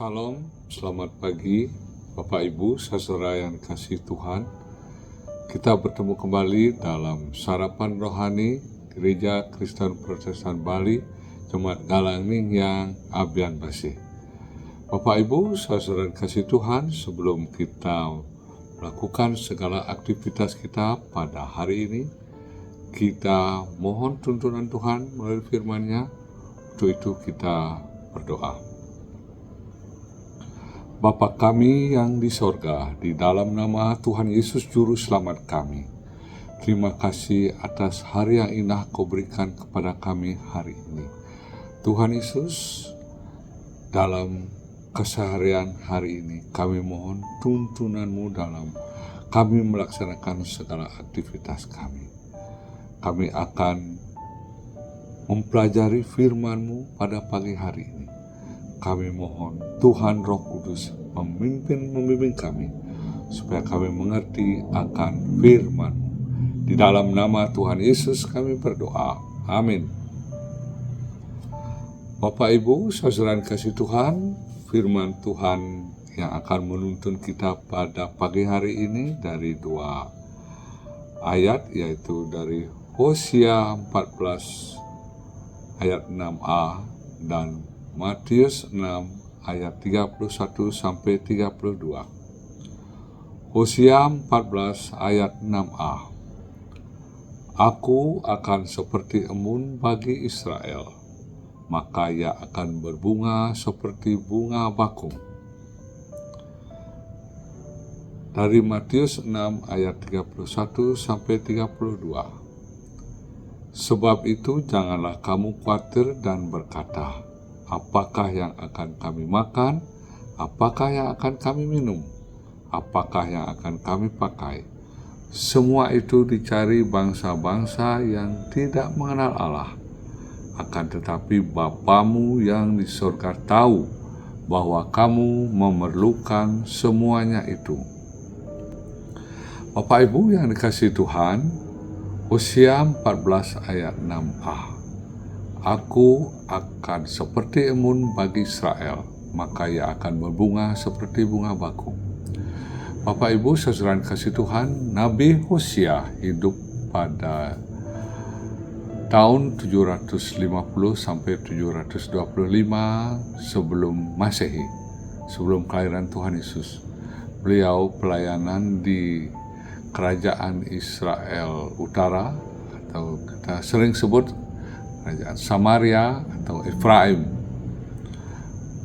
Salam, selamat pagi Bapak Ibu, saudara yang kasih Tuhan. Kita bertemu kembali dalam Sarapan Rohani Gereja Kristen Protestan Bali, Jemaat Galangning yang Abian Basih. Bapak Ibu, saudara yang kasih Tuhan, sebelum kita melakukan segala aktivitas kita pada hari ini, kita mohon tuntunan Tuhan melalui firman-Nya. Untuk itu kita berdoa. Bapa kami yang di sorga, di dalam nama Tuhan Yesus Juru Selamat kami, terima kasih atas hari yang indah Kau berikan kepada kami hari ini. Tuhan Yesus, dalam keseharian hari ini, kami mohon tuntunan-Mu dalam kami melaksanakan segala aktivitas kami. Kami akan mempelajari firman-Mu pada pagi hari ini. Kami mohon Tuhan Roh Kudus membimbing kami, supaya kami mengerti akan firman. Di dalam nama Tuhan Yesus kami berdoa. Amin. Bapak Ibu, saudara kasih Tuhan, firman Tuhan yang akan menuntun kita pada pagi hari ini dari dua ayat, yaitu dari Hosea 14 ayat 6a dan Matius 6 ayat 31 sampai 32. Hosea 14 ayat 6a. Aku akan seperti embun bagi Israel, maka ia akan berbunga seperti bunga bakung. Dari Matius 6 ayat 31 sampai 32. Sebab itu janganlah kamu khawatir dan berkata, apakah yang akan kami makan? Apakah yang akan kami minum? Apakah yang akan kami pakai? Semua itu dicari bangsa-bangsa yang tidak mengenal Allah. Akan tetapi Bapamu yang di surga tahu bahwa kamu memerlukan semuanya itu. Bapak Ibu yang dikasihi Tuhan, Hosea 14 ayat 6a. Aku akan seperti embun bagi Israel, maka ia akan berbunga seperti bunga bakung. Bapak Ibu saudara kasih Tuhan, Nabi Hosea hidup pada tahun 750 sampai 725 sebelum Masehi, sebelum kelahiran Tuhan Yesus. Beliau pelayanan di kerajaan Israel Utara, atau kita sering sebut kerajaan Samaria atau Efraim.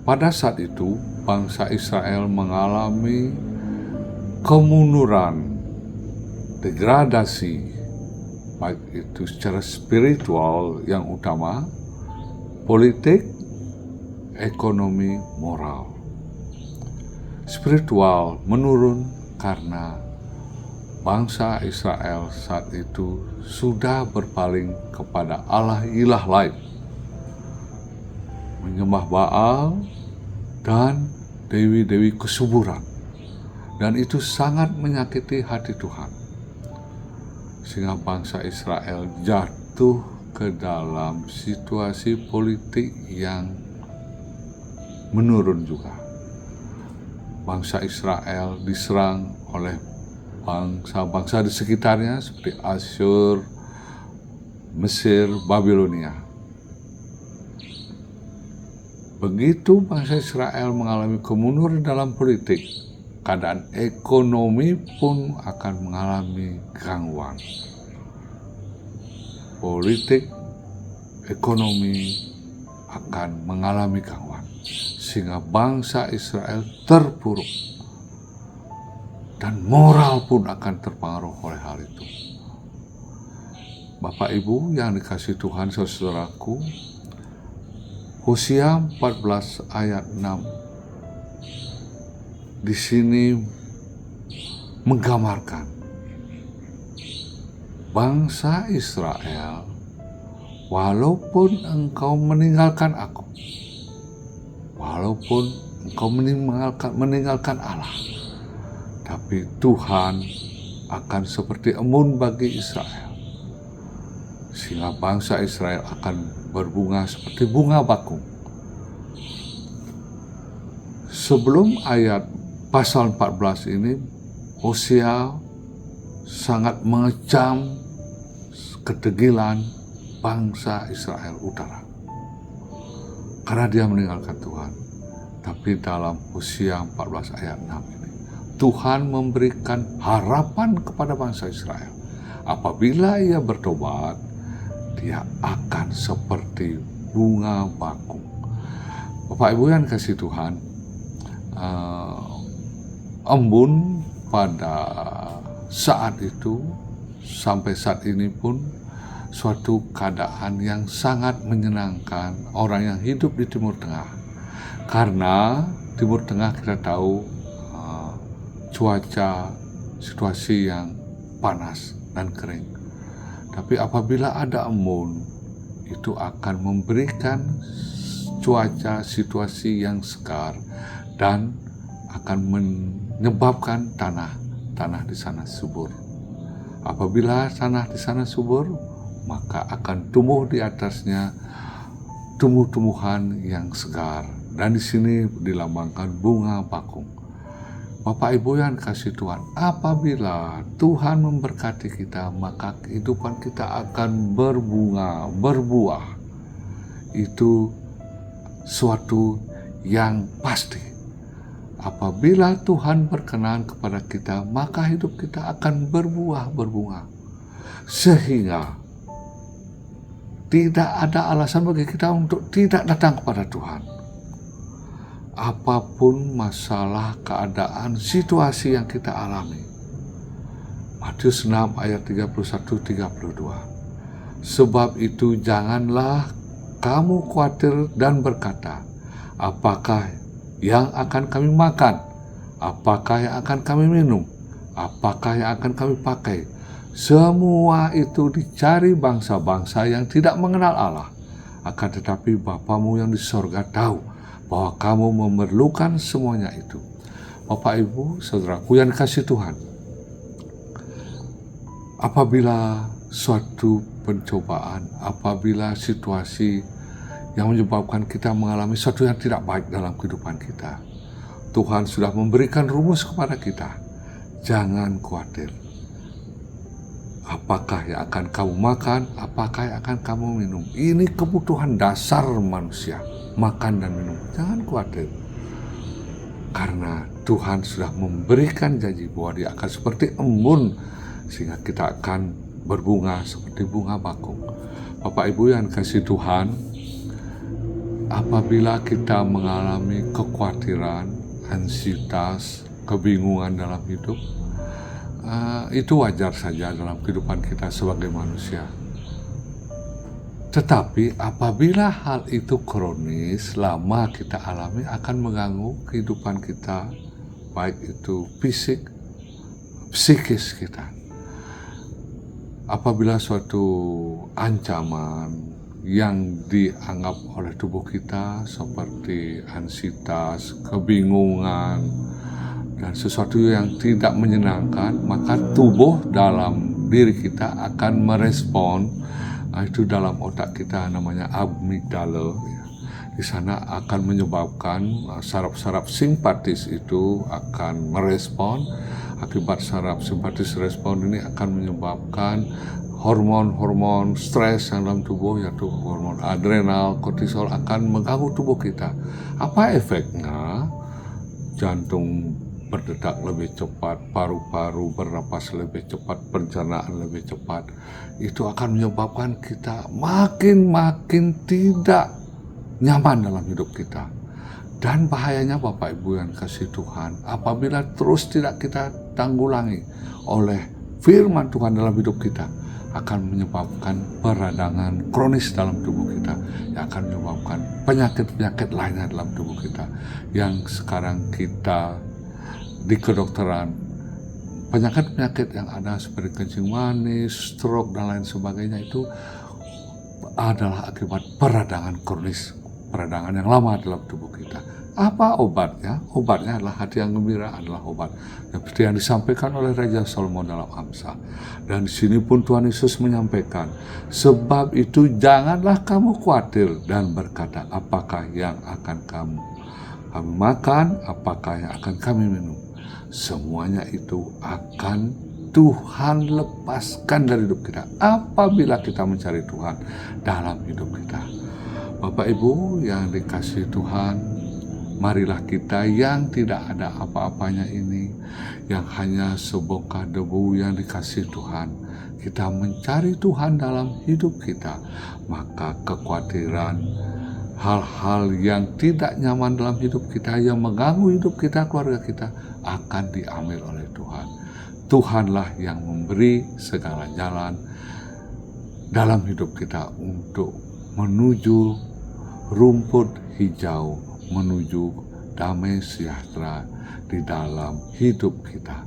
Pada saat itu, bangsa Israel mengalami kemunduran, degradasi, baik itu secara spiritual yang utama, politik, ekonomi, moral. Spiritual menurun karena bangsa Israel saat itu sudah berpaling kepada Allah ilah lain, menyembah Baal dan dewi-dewi kesuburan, dan itu sangat menyakiti hati Tuhan, sehingga bangsa Israel jatuh ke dalam situasi politik yang menurun juga. Bangsa Israel diserang oleh bangsa-bangsa di sekitarnya seperti Asyur, Mesir, Babilonia. Begitu bangsa Israel mengalami kemunduran dalam politik, keadaan ekonomi pun akan mengalami gangguan. Politik, ekonomi akan mengalami gangguan, sehingga bangsa Israel terpuruk. Dan moral pun akan terpengaruh oleh hal itu. Bapak Ibu yang dikasihi Tuhan, saudaraku, Hosea 14 ayat 6 di sini menggambarkan bangsa Israel, walaupun engkau meninggalkan aku, walaupun engkau meninggalkan Allah, tapi Tuhan akan seperti embun bagi Israel, sehingga bangsa Israel akan berbunga seperti bunga bakung. sebelum ayat pasal 14 ini, Hosea sangat mengecam kedegilan bangsa Israel Utara karena dia meninggalkan Tuhan. Tapi dalam Hosea 14 ayat 6 ini, Tuhan memberikan harapan kepada bangsa Israel. Apabila ia bertobat, dia akan seperti bunga bakung. Bapak Ibu yang kasih Tuhan, embun pada saat itu sampai saat ini pun suatu keadaan yang sangat menyenangkan orang yang hidup di Timur Tengah. Karena Timur Tengah kita tahu cuaca situasi yang panas dan kering. Tapi apabila ada embun, itu akan memberikan cuaca situasi yang segar dan akan menyebabkan tanah di sana subur. Apabila tanah di sana subur, maka akan tumbuh di atasnya tumbuh-tumbuhan yang segar. Dan di sini dilambangkan bunga bakung. Bapak Ibu yang kasih Tuhan, apabila Tuhan memberkati kita, maka kehidupan kita akan berbunga, berbuah. Itu suatu yang pasti. Apabila Tuhan berkenan kepada kita, maka hidup kita akan berbuah, berbunga. Sehingga tidak ada alasan bagi kita untuk tidak datang kepada Tuhan. Apapun masalah, keadaan, situasi yang kita alami. Matius 6 ayat 31-32. Sebab itu janganlah kamu khawatir dan berkata, apakah yang akan kami makan? Apakah yang akan kami minum? Apakah yang akan kami pakai? Semua itu dicari bangsa-bangsa yang tidak mengenal Allah. Akan tetapi Bapamu yang di sorga tahu bahwa kamu memerlukan semuanya itu. Bapak Ibu, saudaraku yang dikasih Tuhan, apabila suatu pencobaan, apabila situasi yang menyebabkan kita mengalami sesuatu yang tidak baik dalam kehidupan kita, Tuhan sudah memberikan rumus kepada kita. Jangan khawatir. Apakah yang akan kamu makan? Apakah yang akan kamu minum? Ini kebutuhan dasar manusia, makan dan minum. Jangan khawatir. Karena Tuhan sudah memberikan janji bahwa dia akan seperti embun, sehingga kita akan berbunga seperti bunga bakung. Bapak Ibu yang kasih Tuhan, apabila kita mengalami kekhawatiran, ansietas, kebingungan dalam hidup, itu wajar saja dalam kehidupan kita sebagai manusia. Tetapi apabila hal itu kronis, lama kita alami, akan mengganggu kehidupan kita, baik itu fisik, psikis kita. Apabila suatu ancaman yang dianggap oleh tubuh kita seperti ansietas, kebingungan, dan sesuatu yang tidak menyenangkan, maka tubuh dalam diri kita akan merespon. Itu dalam otak kita namanya amigdala. Di sana akan menyebabkan saraf-saraf simpatis itu akan merespon. Akibat saraf simpatis respon ini akan menyebabkan hormon-hormon stres yang dalam tubuh, yaitu hormon adrenal, kortisol, akan mengganggu tubuh kita. Apa efeknya? Jantung berdetak lebih cepat, paru-paru bernapas lebih cepat, pencernaan lebih cepat. Itu akan menyebabkan kita makin tidak nyaman dalam hidup kita. Dan bahayanya Bapak Ibu yang kasih Tuhan, apabila terus tidak kita tanggulangi oleh firman Tuhan dalam hidup kita, akan menyebabkan peradangan kronis dalam tubuh kita, yang akan menyebabkan penyakit-penyakit lainnya dalam tubuh kita, yang sekarang kita di kedokteran, penyakit-penyakit yang ada seperti kencing manis, stroke, dan lain sebagainya, itu adalah akibat peradangan kronis, peradangan yang lama dalam tubuh kita. Apa obatnya? Obatnya adalah hati yang gembira, adalah obat. Seperti yang disampaikan oleh Raja Salomo dalam Amsal. Dan di sini pun Tuhan Yesus menyampaikan, sebab itu janganlah kamu khawatir dan berkata, apakah yang akan kamu kami makan, apakah yang akan kami minum. Semuanya itu akan Tuhan lepaskan dari hidup kita apabila kita mencari Tuhan dalam hidup kita. Bapak Ibu yang dikasihi Tuhan, marilah kita yang tidak ada apa-apanya ini, yang hanya sebongkah debu yang dikasihi Tuhan, kita mencari Tuhan dalam hidup kita, maka kekhawatiran, hal-hal yang tidak nyaman dalam hidup kita, yang mengganggu hidup kita, keluarga kita, akan diambil oleh Tuhan. Tuhanlah yang memberi segala jalan dalam hidup kita untuk menuju rumput hijau, menuju damai sejahtera di dalam hidup kita.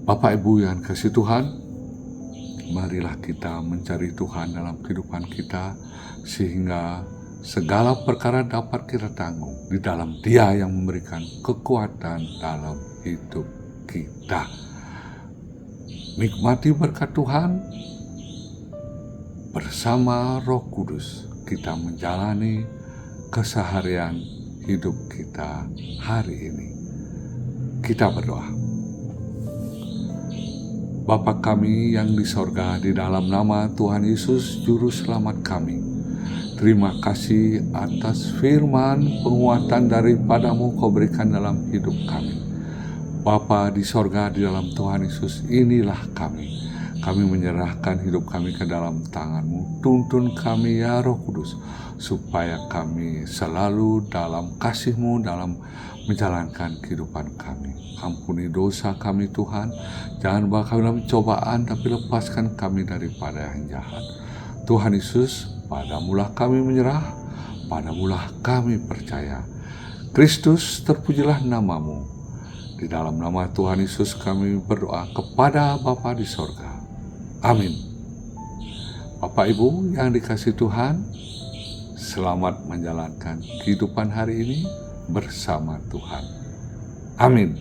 Bapak Ibu yang kasih Tuhan, marilah kita mencari Tuhan dalam kehidupan kita, sehingga segala perkara dapat kita tanggung di dalam Dia yang memberikan kekuatan dalam hidup kita. Nikmati berkat Tuhan. Bersama Roh Kudus kita menjalani keseharian hidup kita hari ini. Kita berdoa. Bapa kami yang di sorga, di dalam nama Tuhan Yesus Juru Selamat kami, terima kasih atas firman penguatan daripada-Mu Kau berikan dalam hidup kami. Bapa di sorga, di dalam Tuhan Yesus, inilah kami. Kami menyerahkan hidup kami ke dalam tangan-Mu. Tuntun kami ya Roh Kudus, supaya kami selalu dalam kasih-Mu dalam menjalankan kehidupan kami. Ampuni dosa kami Tuhan, jangan bawa kami dalam cobaan, tapi lepaskan kami daripada yang jahat. Tuhan Yesus, padamu-lah kami menyerah, padamu-lah kami percaya. Kristus, terpujilah nama-Mu. Di dalam nama Tuhan Yesus kami berdoa kepada Bapa di sorga. Amin. Bapak Ibu yang dikasihi Tuhan, selamat menjalankan kehidupan hari ini bersama Tuhan. Amin.